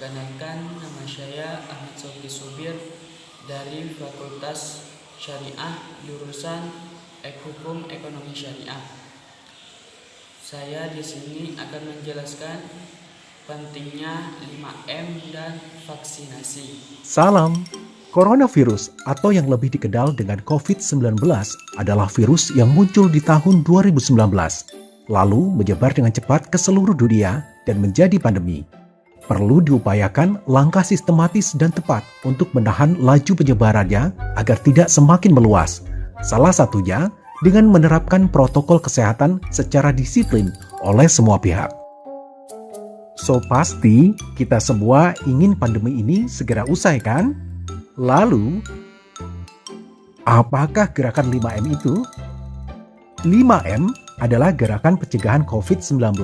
Perkenalkan, nama saya Ahmad Sofi Subir dari Fakultas Syariah jurusan Hukum Ekonomi Syariah. Saya di sini akan menjelaskan pentingnya 5M dan vaksinasi. Salam. Coronavirus atau yang lebih dikenal dengan COVID-19 adalah virus yang muncul di tahun 2019, lalu menyebar dengan cepat ke seluruh dunia dan menjadi pandemi. Perlu diupayakan langkah sistematis dan tepat untuk menahan laju penyebarannya agar tidak semakin meluas. Salah satunya dengan menerapkan protokol kesehatan secara disiplin oleh semua pihak. So pasti kita semua ingin pandemi ini segera usai kan? Lalu, apakah gerakan 5M itu? 5M adalah gerakan pencegahan COVID-19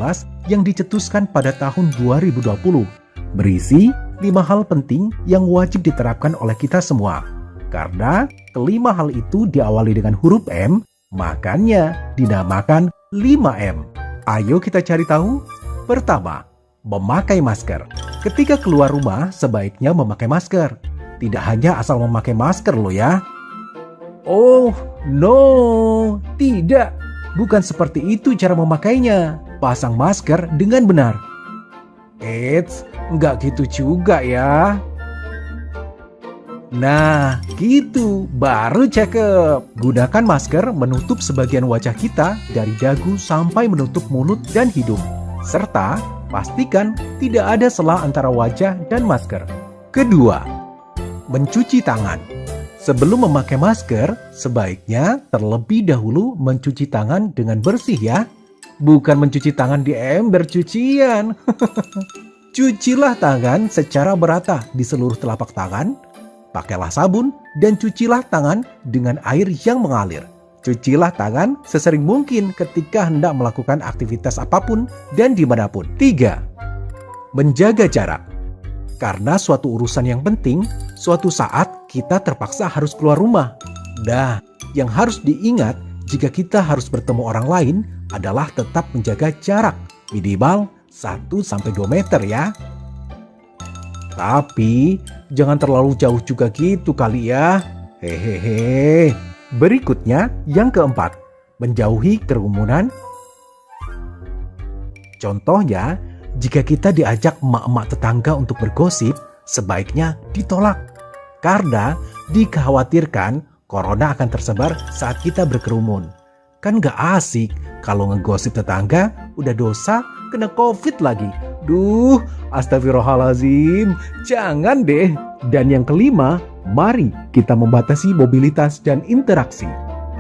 yang dicetuskan pada tahun 2020. Berisi 5 hal penting yang wajib diterapkan oleh kita semua. Karena kelima hal itu diawali dengan huruf M, makanya dinamakan 5M. Ayo kita cari tahu. Pertama, memakai masker. Ketika keluar rumah, sebaiknya memakai masker. Tidak hanya asal memakai masker loh ya. Oh, no, tidak. Bukan seperti itu cara memakainya. Pasang masker dengan benar. Eits, nggak gitu juga ya. Nah, gitu, baru cakep. Gunakan masker menutup sebagian wajah kita dari dagu sampai menutup mulut dan hidung. Serta pastikan tidak ada sela antara wajah dan masker. Kedua, mencuci tangan. Sebelum memakai masker, sebaiknya terlebih dahulu mencuci tangan dengan bersih ya. Bukan mencuci tangan di ember cucian. Cucilah tangan secara merata di seluruh telapak tangan. Pakailah sabun dan cucilah tangan dengan air yang mengalir. Cucilah tangan sesering mungkin ketika hendak melakukan aktivitas apapun dan dimanapun. 3. Menjaga jarak. Karena suatu urusan yang penting, suatu saat kita terpaksa harus keluar rumah. Nah, yang harus diingat jika kita harus bertemu orang lain adalah tetap menjaga jarak minimal 1-2 meter ya. Tapi jangan terlalu jauh juga gitu kali ya. Hehehe. Berikutnya yang keempat, menjauhi kerumunan. Contohnya, jika kita diajak emak-emak tetangga untuk bergosip, sebaiknya ditolak. Karena dikhawatirkan corona akan tersebar saat kita berkerumun. Kan gak asik kalau ngegosip tetangga, udah dosa, kena COVID lagi. Duh, astagfirullahaladzim, jangan deh. Dan yang kelima, mari kita membatasi mobilitas dan interaksi.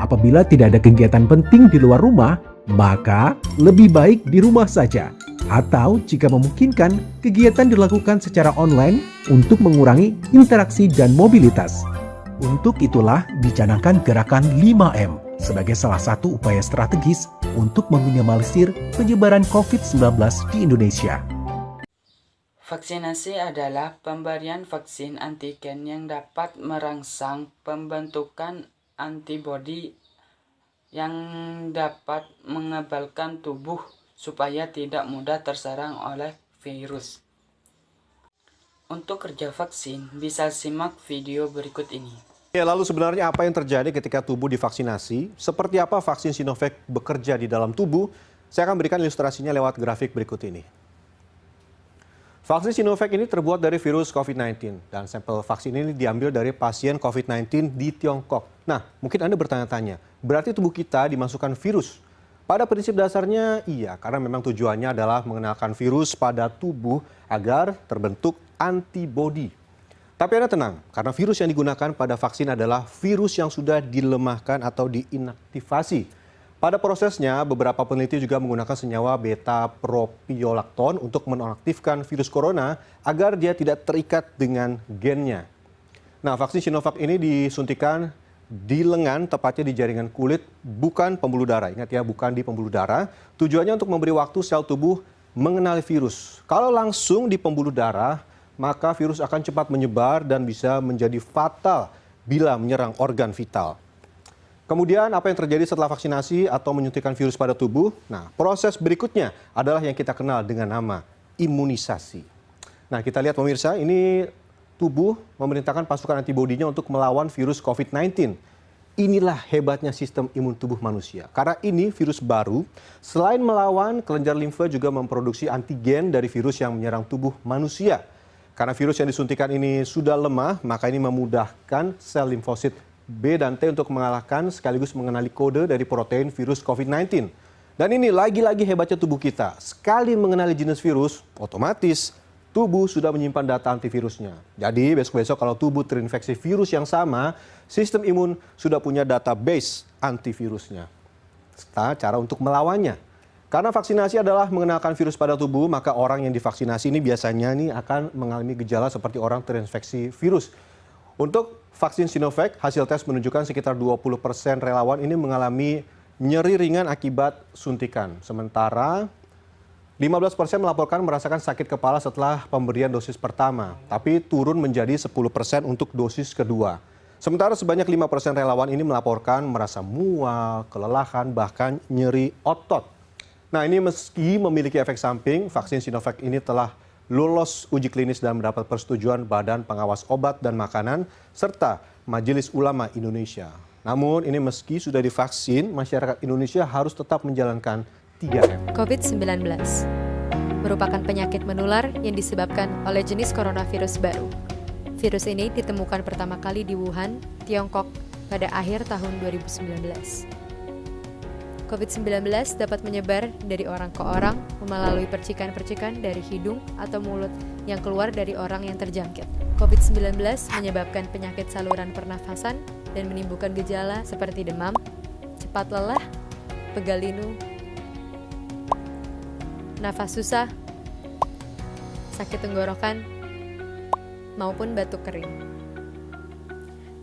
Apabila tidak ada kegiatan penting di luar rumah, maka lebih baik di rumah saja. Atau jika memungkinkan, kegiatan dilakukan secara online untuk mengurangi interaksi dan mobilitas. Untuk itulah dicanangkan gerakan 5M sebagai salah satu upaya strategis untuk meminimalisir penyebaran COVID-19 di Indonesia. Vaksinasi adalah pemberian vaksin antigen yang dapat merangsang pembentukan antibodi yang dapat mengebalkan tubuh supaya tidak mudah terserang oleh virus. Untuk kerja vaksin, bisa simak video berikut ini. Ya, lalu sebenarnya apa yang terjadi ketika tubuh divaksinasi? Seperti apa vaksin Sinovac bekerja di dalam tubuh? Saya akan berikan ilustrasinya lewat grafik berikut ini. Vaksin Sinovac ini terbuat dari virus COVID-19 dan sampel vaksin ini diambil dari pasien COVID-19 di Tiongkok. Nah, mungkin Anda bertanya-tanya, berarti tubuh kita dimasukkan virus? Pada prinsip dasarnya iya, karena memang tujuannya adalah mengenalkan virus pada tubuh agar terbentuk antibodi. Tapi Anda tenang, karena virus yang digunakan pada vaksin adalah virus yang sudah dilemahkan atau diinaktivasi. Pada prosesnya, beberapa peneliti juga menggunakan senyawa beta-propiolakton untuk menonaktifkan virus corona agar dia tidak terikat dengan gennya. Nah, vaksin Sinovac ini disuntikan di lengan, tepatnya di jaringan kulit, bukan pembuluh darah. Ingat ya, bukan di pembuluh darah. Tujuannya untuk memberi waktu sel tubuh mengenali virus. Kalau langsung di pembuluh darah, maka virus akan cepat menyebar dan bisa menjadi fatal bila menyerang organ vital. Kemudian apa yang terjadi setelah vaksinasi atau menyuntikkan virus pada tubuh? Nah, proses berikutnya adalah yang kita kenal dengan nama imunisasi. Nah, kita lihat pemirsa, ini tubuh memerintahkan pasukan antibodinya untuk melawan virus COVID-19. Inilah hebatnya sistem imun tubuh manusia. Karena ini virus baru, selain melawan, kelenjar limfa juga memproduksi antigen dari virus yang menyerang tubuh manusia. Karena virus yang disuntikan ini sudah lemah, maka ini memudahkan sel limfosit B dan T untuk mengalahkan sekaligus mengenali kode dari protein virus COVID-19. Dan ini lagi-lagi hebatnya tubuh kita. Sekali mengenali jenis virus, otomatis tubuh sudah menyimpan data antivirusnya. Jadi besok-besok kalau tubuh terinfeksi virus yang sama, sistem imun sudah punya database antivirusnya. Serta cara untuk melawannya. Karena vaksinasi adalah mengenalkan virus pada tubuh, maka orang yang divaksinasi ini biasanya akan mengalami gejala seperti orang terinfeksi virus. Untuk vaksin Sinovac, hasil tes menunjukkan sekitar 20% relawan ini mengalami nyeri ringan akibat suntikan. Sementara 15% melaporkan merasakan sakit kepala setelah pemberian dosis pertama, tapi turun menjadi 10% untuk dosis kedua. Sementara sebanyak 5% relawan ini melaporkan merasa mual, kelelahan, bahkan nyeri otot. Nah, ini meski memiliki efek samping, vaksin Sinovac ini telah lolos uji klinis dan mendapat persetujuan Badan Pengawas Obat dan Makanan serta Majelis Ulama Indonesia. Namun ini meski sudah divaksin, masyarakat Indonesia harus tetap menjalankan 3M. COVID-19 merupakan penyakit menular yang disebabkan oleh jenis coronavirus baru. Virus ini ditemukan pertama kali di Wuhan, Tiongkok pada akhir tahun 2019. COVID-19 dapat menyebar dari orang ke orang melalui percikan-percikan dari hidung atau mulut yang keluar dari orang yang terjangkit. COVID-19 menyebabkan penyakit saluran pernafasan dan menimbulkan gejala seperti demam, cepat lelah, pegal linu, nafas susah, sakit tenggorokan, maupun batuk kering.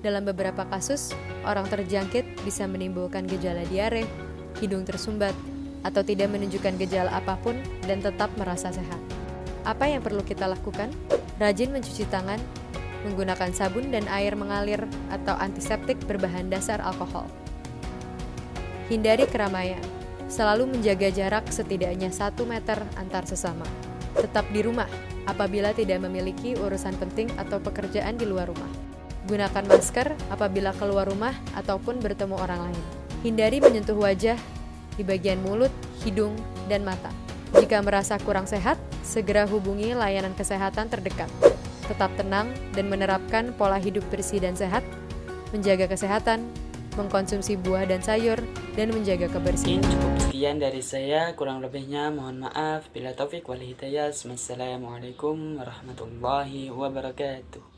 Dalam beberapa kasus, orang terjangkit bisa menimbulkan gejala diare, hidung tersumbat, atau tidak menunjukkan gejala apapun dan tetap merasa sehat. Apa yang perlu kita lakukan? Rajin mencuci tangan, menggunakan sabun dan air mengalir atau antiseptik berbahan dasar alkohol. Hindari keramaian. Selalu menjaga jarak setidaknya 1 meter antar sesama. Tetap di rumah apabila tidak memiliki urusan penting atau pekerjaan di luar rumah. Gunakan masker apabila keluar rumah ataupun bertemu orang lain. Hindari menyentuh wajah di bagian mulut, hidung, dan mata. Jika merasa kurang sehat, segera hubungi layanan kesehatan terdekat. Tetap tenang dan menerapkan pola hidup bersih dan sehat, menjaga kesehatan, mengkonsumsi buah dan sayur, dan menjaga kebersihan. Cukup sekian dari saya, kurang lebihnya mohon maaf. Bila taufik wal hidayah. Wassalamualaikum warahmatullahi wabarakatuh.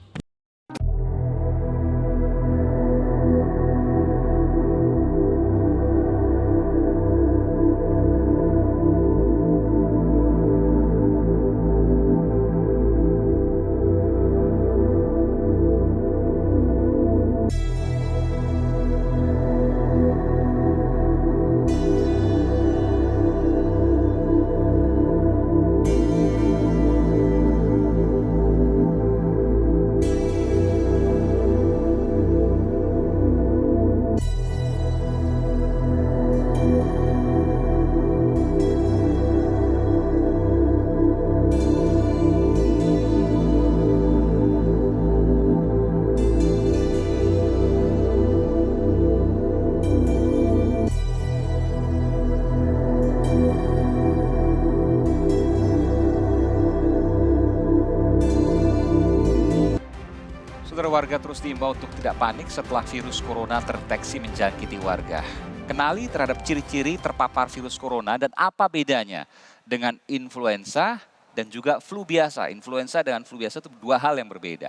Saudara, warga terus diimbau untuk tidak panik setelah virus corona terdeteksi menjangkiti warga. Kenali terhadap ciri-ciri terpapar virus corona dan apa bedanya dengan influenza dan juga flu biasa. Influenza dengan flu biasa itu dua hal yang berbeda.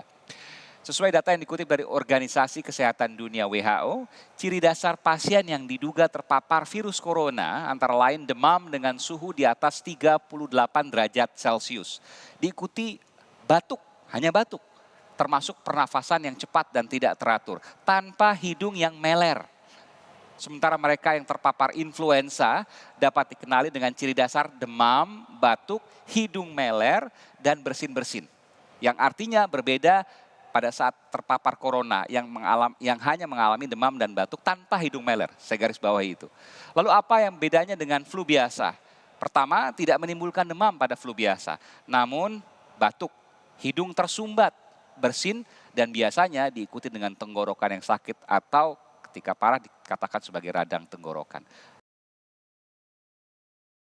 Sesuai data yang dikutip dari Organisasi Kesehatan Dunia WHO, ciri dasar pasien yang diduga terpapar virus corona antara lain demam dengan suhu di atas 38 derajat Celcius. Diikuti batuk, hanya batuk, termasuk pernafasan yang cepat dan tidak teratur, tanpa hidung yang meler. Sementara mereka yang terpapar influenza dapat dikenali dengan ciri dasar demam, batuk, hidung meler, dan bersin-bersin. Yang artinya berbeda pada saat terpapar corona yang hanya mengalami demam dan batuk tanpa hidung meler. Saya garis bawahi itu. Lalu apa yang bedanya dengan flu biasa? Pertama, tidak menimbulkan demam pada flu biasa, namun batuk hidung tersumbat, bersin, dan biasanya diikuti dengan tenggorokan yang sakit atau ketika parah dikatakan sebagai radang tenggorokan.